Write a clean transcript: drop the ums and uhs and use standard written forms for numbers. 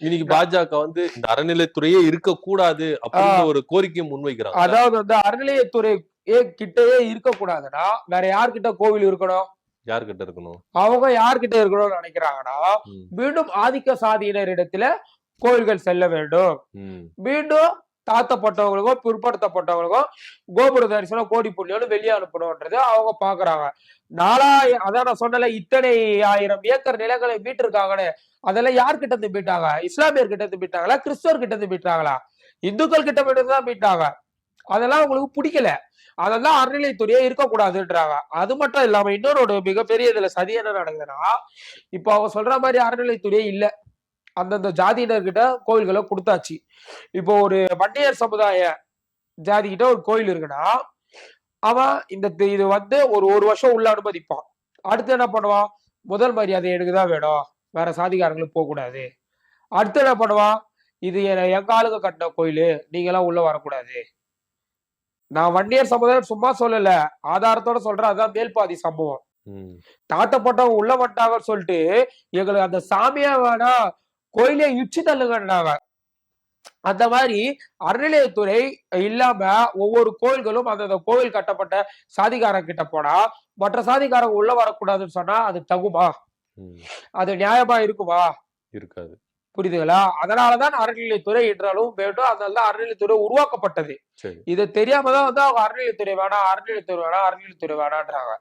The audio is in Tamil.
இன்னைக்கு பாஜக வந்து இந்த அறநிலைத்துறையே இருக்கக்கூடாது அப்படின்ற ஒரு கோரிக்கையை முன்வைக்கிறாங்க. அதாவது வந்து அறநிலையத்துறை கிட்டயே இருக்கக்கூடாதுன்னா வேற யார்கிட்ட கோவில் இருக்கணும்? யார்கிட்ட இருக்கணும்? அவங்க யார்கிட்ட இருக்கணும்னு நினைக்கிறாங்கன்னா மீண்டும் ஆதிக்க சாதியினரிடத்துல கோயில்கள் செல்ல வேண்டும். மீண்டும் தாழ்த்தப்பட்டவங்களுக்கும் பிற்படுத்தப்பட்டவங்களுக்கும் கோபுர தரிசனம் கோடி புண்ணியம்னு வெளியே அனுப்பணும்ன்றது அவங்க பாக்குறாங்க. அதான் நான் சொன்னல, இத்தனை 1000 ஏக்கர் நிலங்களை மீட்டிருக்காங்கன்னு. அதெல்லாம் யார்கிட்ட இருந்து மீட்டாங்க? இஸ்லாமியர் கிட்ட இருந்து மீட்டாங்களா? கிறிஸ்தவர் கிட்ட இருந்து மீட்டாங்களா? இந்துக்கள் கிட்ட மட்டும் தான் மீட்டாங்க. அதெல்லாம் உங்களுக்கு பிடிக்கல. அதெல்லாம் அறநிலைத்துறையே இருக்கக்கூடாதுன்றாங்க. அது மட்டும் இல்லாம இன்னொரு மிகப்பெரிய இதுல சதி என்ன நடக்குதுன்னா, இப்ப அவங்க சொல்ற மாதிரி அறநிலைத்துறையே இல்ல. அந்தந்த ஜாதியினர்கிட்ட கோயில்களை கொடுத்தாச்சு. இப்போ ஒரு வன்னியர் சமுதாய ஜாதி கிட்ட ஒரு கோயில் இருக்குன்னா, அவன் இது வந்து ஒரு வருஷம் உள்ள அனுமதிப்பான். அடுத்து என்ன பண்ணுவான்? முதல் மரியாதை எனக்குதான் வேணும், வேற சாதிகாரங்களுக்கு போக கூடாது. அடுத்து என்ன பண்ணுவான்? இது எங்க ஆளுங்க கட்டின கோயிலு, நீங்க எல்லாம் உள்ள வரக்கூடாது. நான் வன்னியர் சமுதாயம் சும்மா சொல்லல, ஆதாரத்தோட சொல்றேன். அதான் மேல்பாதி சம்பவம். தாத்தப்பட்டவங்க உள்ள வட்டாங்கன்னு சொல்லிட்டு எங்களுக்கு அந்த சாமியா வேணா, கோயிலே இச்சு தள்ளுங்கன்னாங்க. அந்த மாதிரி அறநிலையத்துறை இல்லாம ஒவ்வொரு கோயில்களும் அந்த கோவில் கட்டப்பட்ட சாதிகாரங்க கிட்ட போனா மற்ற சாதிகாரங்க உள்ள வரக்கூடாதுன்னு சொன்னா அது தகுமா? அது நியாயமா இருக்குமா? இருக்காது. புரியுதுங்களா? அதனாலதான் அறநிலையத்துறை என்றாலும் வேண்டும். அதனாலதான் அறநிலையத்துறை உருவாக்கப்பட்டது. இதை தெரியாமதான் வந்து அவங்க அறநிலையத்துறை வேணாம், அறநிலையத்துறை வேணாம், அறநிலையத்துறை வேணான்றாங்க.